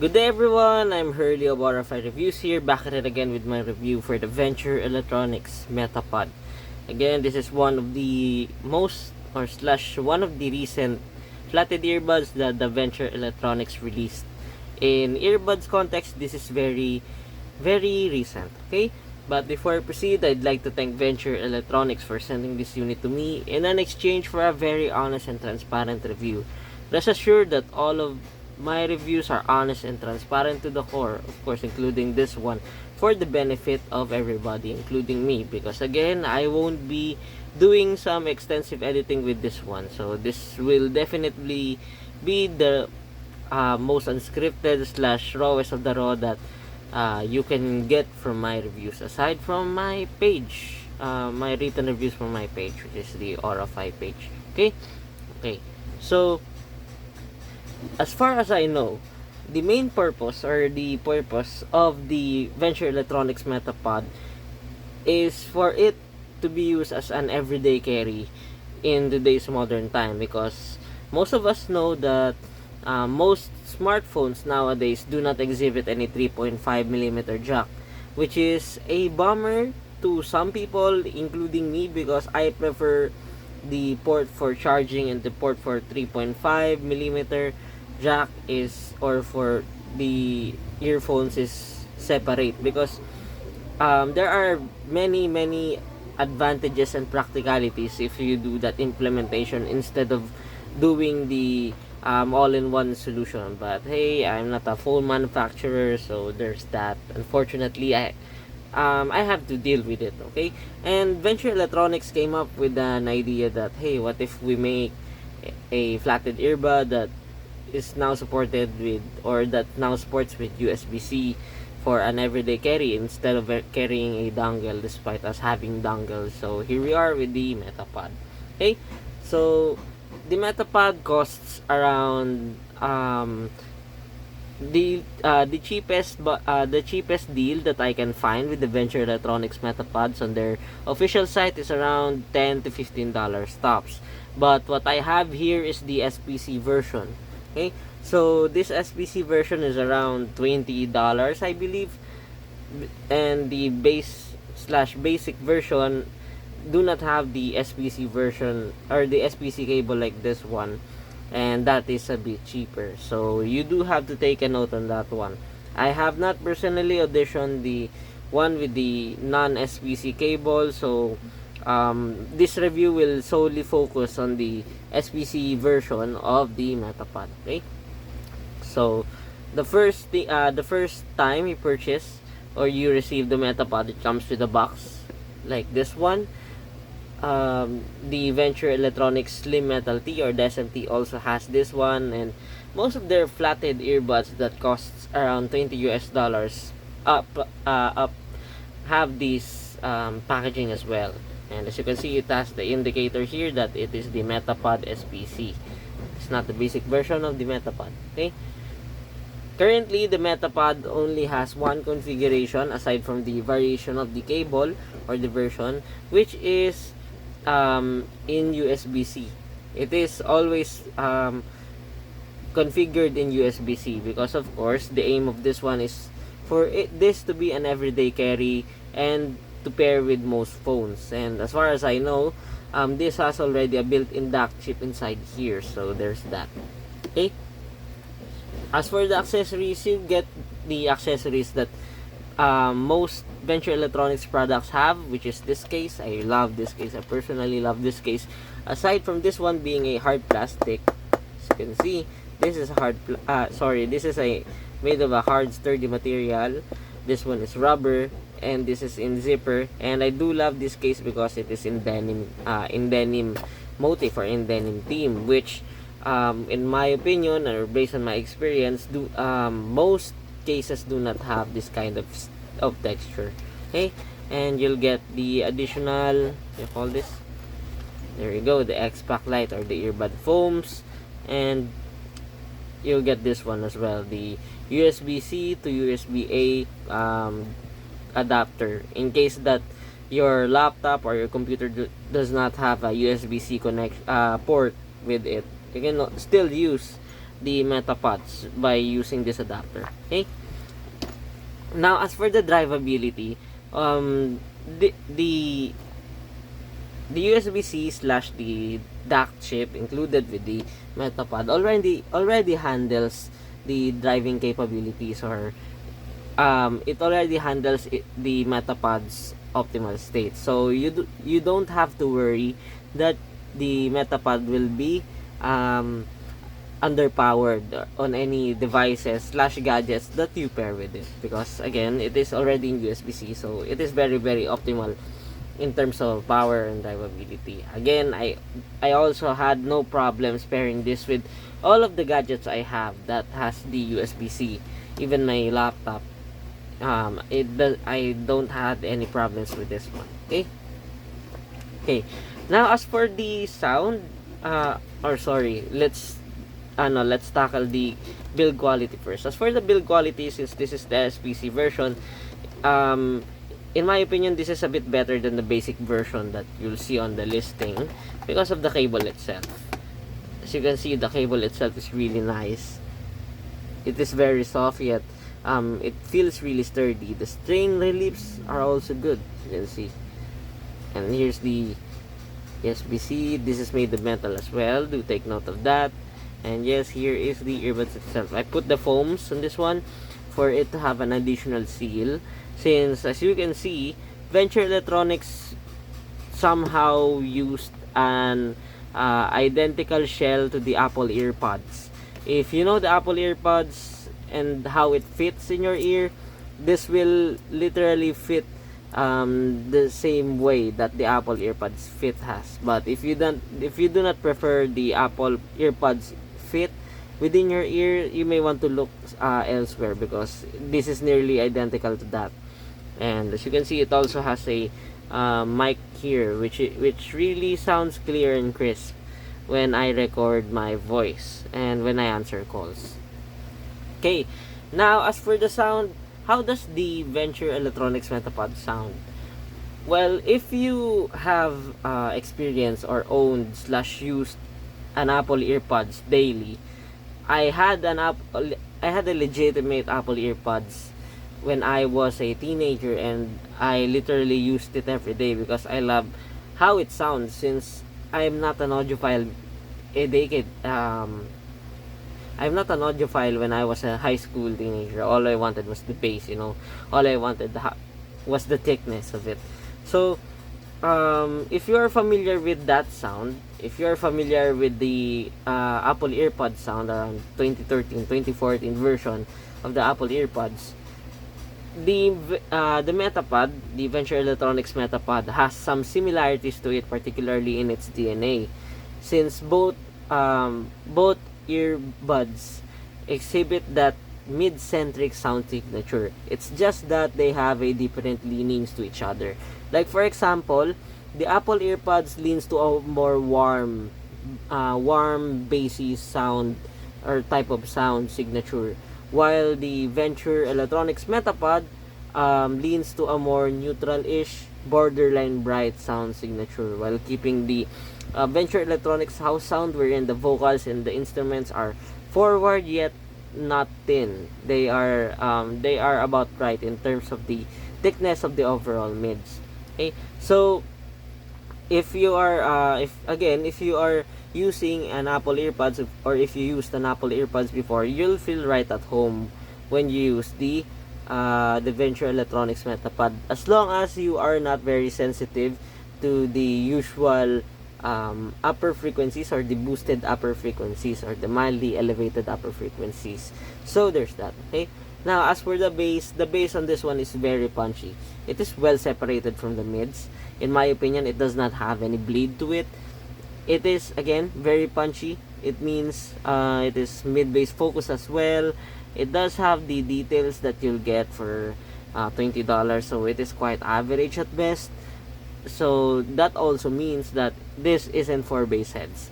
Good day everyone, I'm Hurley of Butterfly Reviews here, back at it again with my review for the Venture Electronics Metapod. Again, this is one of the one of the recent flatted earbuds that the Venture Electronics released. In earbuds context, this is very recent, okay? But before I proceed, I'd like to thank Venture Electronics for sending this unit to me in an exchange for a very honest and transparent review. Rest assured that all of my reviews are honest and transparent to the core, of course, including this one, for the benefit of everybody, including me, because again, I won't be doing some extensive editing with this one. So this will definitely be the most unscripted / rawest of the raw that you can get from my reviews, aside from my page, my written reviews from my page, which is the Aura 5 page. Okay, so as far as I know, the main purpose or the purpose of the Venture Electronics Metapod is for it to be used as an everyday carry in today's modern time, because most of us know that most smartphones nowadays do not exhibit any 3.5mm jack, which is a bummer to some people, including me, because I prefer the port for charging and the port for 3.5mm jack is, or for the earphones, is separate, because there are many advantages and practicalities if you do that implementation instead of doing the all-in-one solution. But hey, I'm not a phone manufacturer, so there's that. Unfortunately, I have to deal with it, okay? And Venture Electronics came up with an idea that, hey, what if we make a flatted earbud that is now supported with, or that now supports with USB-C for an everyday carry instead of carrying a dongle, despite us having dongles. So here we are with the Metapod. Okay, so the Metapod costs around the cheapest deal that I can find with the Venture Electronics Metapods on their official site is around $10 to $15 tops. But what I have here is the SPC version. Okay, so this SPC version is around $20, I believe, and the basic version do not have the SPC version or the SPC cable like this one, and that is a bit cheaper. So you do have to take a note on that one. I have not personally auditioned the one with the non-SPC cable, so this review will solely focus on the SPC version of the Metapod. Okay, so the first time you purchase or you receive the Metapod, it comes with a box like this one. The Venture Electronics Slim Metal T, or the SMT, also has this one, and most of their flatted earbuds that costs around $20 up have this packaging as well. And as you can see, it has the indicator here that it is the Metapod SPC. It's not the basic version of the Metapod. Okay, currently the Metapod only has one configuration aside from the variation of the cable or the version, which is in USB-C. It is always configured in USB-C because, of course, the aim of this one is for this to be an everyday carry and to pair with most phones. And as far as I know, this has already a built-in DAC chip inside here, so there's that. Okay, as for the accessories, you get the accessories that most Venture Electronics products have, which is this case. I love this case. I personally love this case. Aside from this one being a hard plastic, as you can see, this is this is a made of a hard sturdy material. This one is rubber, and this is in zipper. And I do love this case because it is in denim motif, or in denim theme, which in my opinion, or based on my experience, most cases do not have this kind of texture. Okay, and you'll get the additional, you call this, there you go, the X-Pack light or the earbud foams, and you'll get this one as well, the USB-C to USB-A adapter, in case that your laptop or your computer does not have a USB-C port with it. You can still use the Metapods by using this adapter. Okay. Now, as for the drivability, the USB-C slash the DAC chip included with the Metapod already handles the driving capabilities, or it already handles the Metapod's optimal state. So you don't have to worry that the Metapod will be underpowered on any devices slash gadgets that you pair with it, because again, it is already in USB-C, so it is very optimal in terms of power and drivability. Again, I also had no problems pairing this with all of the gadgets I have that has the USB-C, even my laptop. I don't have any problems with this one. Okay. Now, as for the sound, or sorry, let's tackle the build quality first. As for the build quality, since this is the SPC version, in my opinion, this is a bit better than the basic version that you'll see on the listing because of the cable itself. As you can see, the cable itself is really nice. It is very soft, yet it feels really sturdy. The strain reliefs are also good, you can see. And here's the SPC. This is made of metal as well. Do take note of that. And yes, here is the earbuds itself. I put the foams on this one for it to have an additional seal, since as you can see, Venture Electronics somehow used an identical shell to the Apple EarPods. If you know the Apple EarPods and how it fits in your ear, this will literally fit the same way that the Apple EarPods fit has. But if you do not prefer the Apple EarPods fit within your ear, you may want to look elsewhere, because this is nearly identical to that. And as you can see, it also has a mic here, which really sounds clear and crisp when I record my voice and when I answer calls. Okay, now as for the sound, how does the Venture Electronics Metapod sound? Well, if you have experienced or owned slash used an Apple EarPods daily, I had a legitimate Apple EarPods when I was a teenager, and I literally used it every day because I love how it sounds. Since I'm not an audiophile I'm not an audiophile when I was a high school teenager. All I wanted was the bass, all I wanted was the thickness of it. So if you are familiar with that sound, if you are familiar with the Apple EarPods sound around 2013-2014 version of the Apple EarPods, the Metapod, the Venture Electronics Metapod, has some similarities to it, particularly in its DNA, since both earbuds exhibit that mid-centric sound signature. It's just that they have a different leanings to each other. Like for example, the Apple EarPods leans to a more warm bassy sound or type of sound signature, while the Venture Electronics Metapod leans to a more neutral-ish, borderline bright sound signature, while keeping the Venture Electronics house sound, wherein the vocals and the instruments are forward yet not thin. They are about right in terms of the thickness of the overall mids. Okay, so if you are using an Apple EarPods, or if you used an Apple EarPods before, you'll feel right at home when you use the Venture Electronics Metapod, as long as you are not very sensitive to the usual upper frequencies, or the boosted upper frequencies, or the mildly elevated upper frequencies. So there's that. Okay, now as for the bass on this one is very punchy. It is well separated from the mids. In my opinion, it does not have any bleed to it. It is again very punchy. It means it is mid-bass focus as well. It does have the details that you'll get for $20, so it is quite average at best. So that also means that this isn't for bass heads.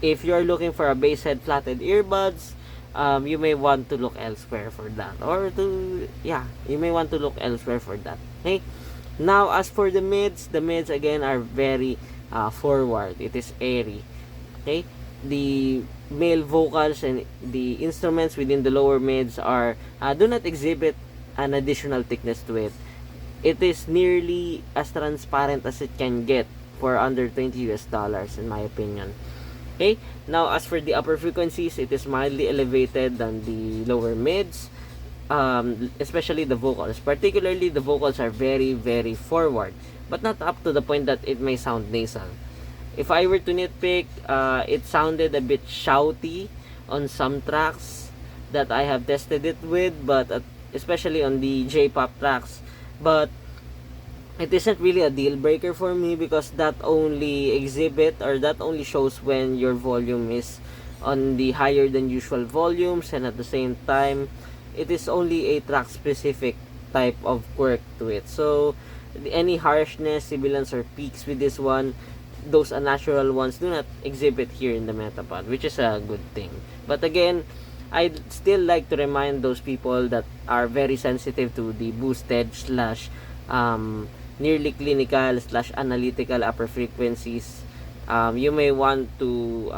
If you're looking for a bass head flatted earbuds, you may want to look elsewhere for that, you may want to look elsewhere for that. Okay, now as for the mids again are very forward. It is airy. Okay, the male vocals and the instruments within the lower mids are do not exhibit an additional thickness to it. It is nearly as transparent as it can get for under $20 in my opinion. Okay, now as for the upper frequencies, it is mildly elevated than the lower mids, especially the vocals. Particularly the vocals are very, very forward, but not up to the point that it may sound nasal. If I were to nitpick, it sounded a bit shouty on some tracks that I have tested it with, but especially on the J-pop tracks. But it isn't really a deal breaker for me because that only exhibit or that only shows when your volume is on the higher than usual volumes, and at the same time it is only a track specific type of quirk to it. So any harshness, sibilance, or peaks with this one, those unnatural ones do not exhibit here in the Metapod, which is a good thing. But again, I'd still like to remind those people that are very sensitive to the boosted slash nearly clinical slash analytical upper frequencies. You may want to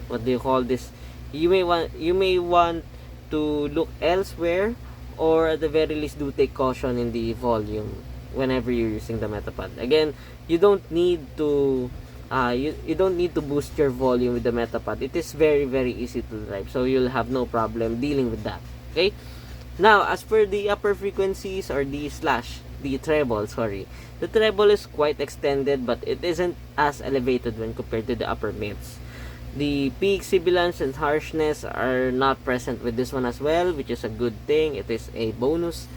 what do you call this? You may want to look elsewhere, or at the very least do take caution in the volume whenever you're using the Metapod. Again, you don't need to you don't need to boost your volume with the Metapod. It is very, very easy to drive, so you'll have no problem dealing with that. Okay, now as for the upper frequencies, or the treble, the treble is quite extended, but it isn't as elevated when compared to the upper mids. The peak, sibilance, and harshness are not present with this one as well, which is a good thing. It is a bonus.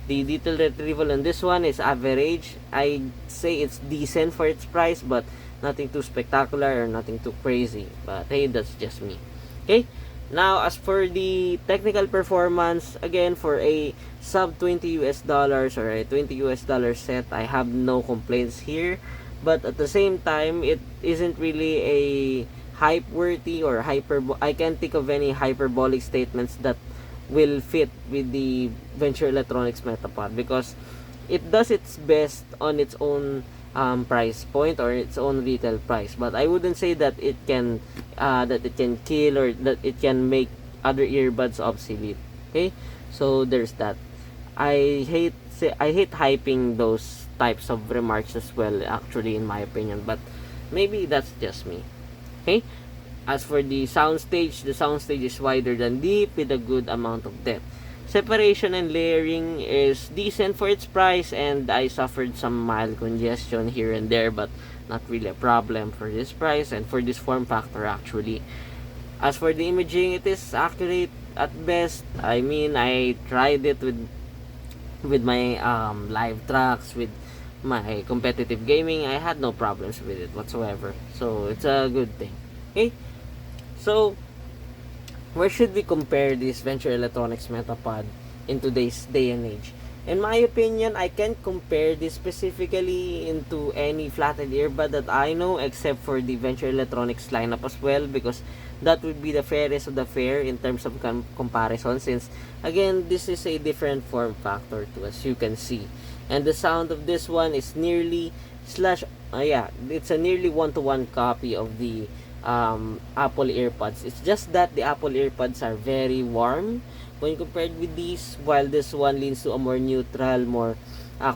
The detail retrieval on this one is average. I'd say it's decent for its price, but nothing too spectacular or nothing too crazy. But hey, that's just me. Okay, now as for the technical performance, again, for a sub $20 or a $20 set, I have no complaints here. But at the same time, it isn't really a hype worthy or I can't think of any hyperbolic statements that will fit with the Venture Electronics Metapod, because it does its best on its own price point or its own retail price. But I wouldn't say that it can kill or that it can make other earbuds obsolete. Okay, so there's that. I hate hyping those types of remarks as well, actually, in my opinion, but maybe that's just me. Okay, as for the soundstage is wider than deep with a good amount of depth. Separation and layering is decent for its price, and I suffered some mild congestion here and there, but not really a problem for this price and for this form factor, actually. As for the imaging, it is accurate at best. I mean, I tried it with my live tracks, with my competitive gaming. I had no problems with it whatsoever, so it's a good thing. Okay, so where should we compare this Venture Electronics Metapod in today's day and age? In my opinion, I can't compare this specifically into any flatted earbud that I know, except for the Venture Electronics lineup as well, because that would be the fairest of the fair in terms of comparison, since again, this is a different form factor too, as you can see. And the sound of this one is nearly it's a nearly one-to-one copy of the Apple AirPods. It's just that the Apple AirPods are very warm when compared with these, while this one leans to a more neutral, more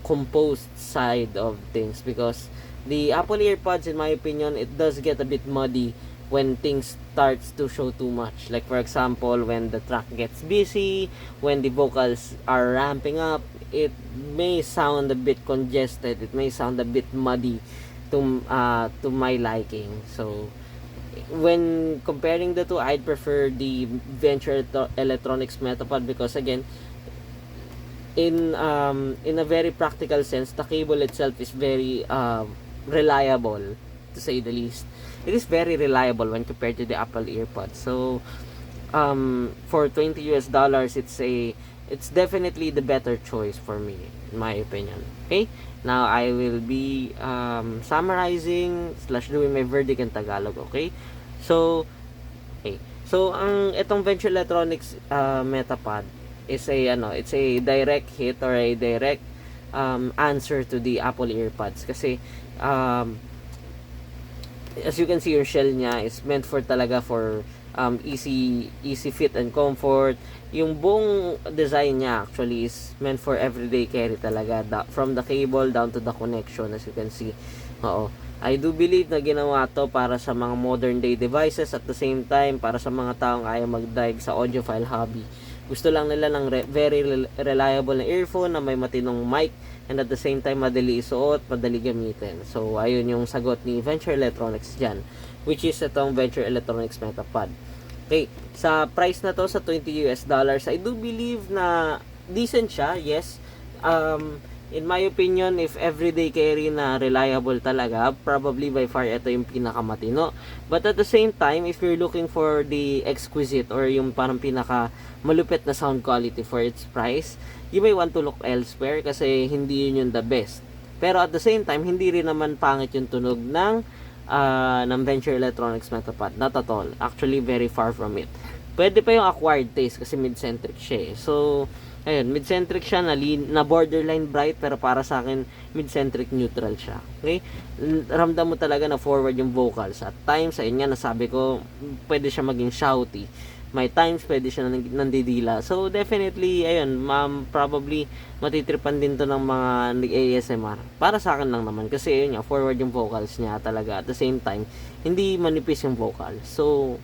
composed side of things, because the Apple AirPods, in my opinion, it does get a bit muddy when things starts to show too much. Like, for example, when the track gets busy, when the vocals are ramping up, it may sound a bit congested, it may sound a bit muddy to my liking. So when comparing the two, I'd prefer the Venture Electronics Metapod, because again, in a very practical sense, the cable itself is very reliable, to say the least. It is very reliable when compared to the Apple AirPods. So for $20, it's definitely the better choice for me, in my opinion. Okay, now I will be summarizing slash doing my verdict in Tagalog. Okay, so itong Venture Electronics Metapod is it's a direct hit or a direct answer to the Apple AirPods, kasi as you can see, yung shell niya is meant for talaga for easy fit and comfort. Yung buong design niya actually is meant for everyday carry talaga, from the cable down to the connection, as you can see. Oo, I do believe na ginawa to para sa mga modern day devices, at the same time para sa mga taong kaya mag-dive sa audiophile hobby. Gusto lang nila ng very reliable na earphone na may matinong mic, and at the same time madali isuot, madali gamitin. So ayun yung sagot ni Venture Electronics dyan, which is itong Venture Electronics Metapod. Okay, sa price na to sa $20 I do believe na decent siya. Yes, in my opinion, if everyday carry na reliable talaga, probably by far ito yung pinakamatino. But at the same time, if you're looking for the exquisite or yung parang pinaka malupit na sound quality for its price, you may want to look elsewhere kasi hindi yun yung the best. Pero at the same time, hindi rin naman pangit yung tunog ng Venture Electronics Metapod. Not at all. Actually, very far from it. Pwede pa yung acquired taste kasi mid-centric siya eh. So, ayun, mid-centric siya na borderline bright, pero para sa akin, mid-centric neutral siya. Okay? Ramdam mo talaga na forward yung vocals. At times, ayun nga, nasabi ko, pwede siya maging shouty. May times pwede siya nandidila. So definitely ayun, probably matitripan din to ng mga ASMR. Para sa akin lang naman kasi ayun nga, forward yung vocals niya talaga. At the same time, hindi manipis yung vocals. So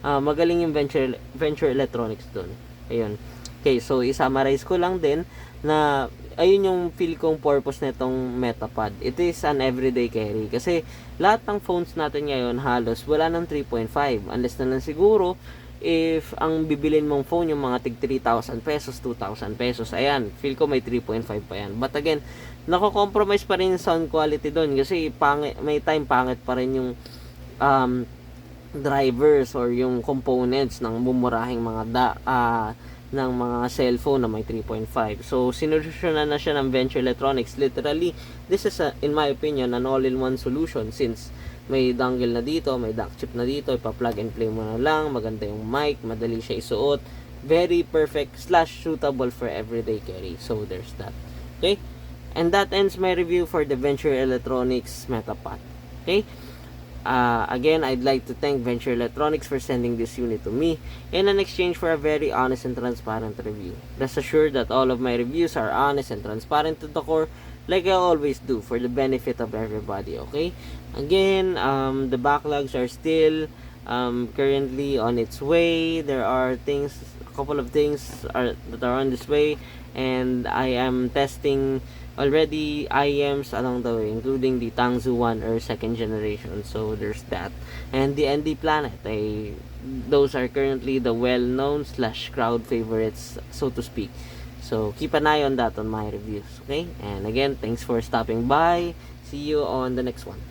magaling yung Venture Electronics doon. Ayun. Okay, so i-summarize ko lang din na ayun yung feel kong purpose nitong Metapod. It is an everyday carry kasi lahat ng phones natin ngayon halos wala ng 3.5 unless na lang siguro if ang bibilin mong phone yung mga tig 3,000 pesos, 2,000 pesos, ayan, feel ko may 3.5 pa yan. But again, nako-compromise pa rin yung sound quality doon kasi may time pangit pa rin yung drivers or yung components ng mumurahing ng mga cellphone na may 3.5. So, sinurusyonan na siya ng Venture Electronics. Literally, this is in my opinion, an all-in-one solution since may dongle na dito, may dock chip na dito, ipa-plug and play mo na lang, maganda yung mic, madali siya isuot, very perfect / suitable for everyday carry. So there's that. Okay? And that ends my review for the Venture Electronics Metapod. Okay? Again, I'd like to thank Venture Electronics for sending this unit to me in an exchange for a very honest and transparent review. Rest assured that all of my reviews are honest and transparent to the core, like I always do, for the benefit of everybody. Okay? Again, the backlogs are still currently on its way. There are a couple of things that are on this way, and I am testing already IEMs along the way, including the Tangzu 1 or second generation. So there's that, and the ND Planet. Those are currently the well-known / crowd favorites, so to speak. So keep an eye on that on my reviews. Okay, and again, thanks for stopping by. See you on the next one.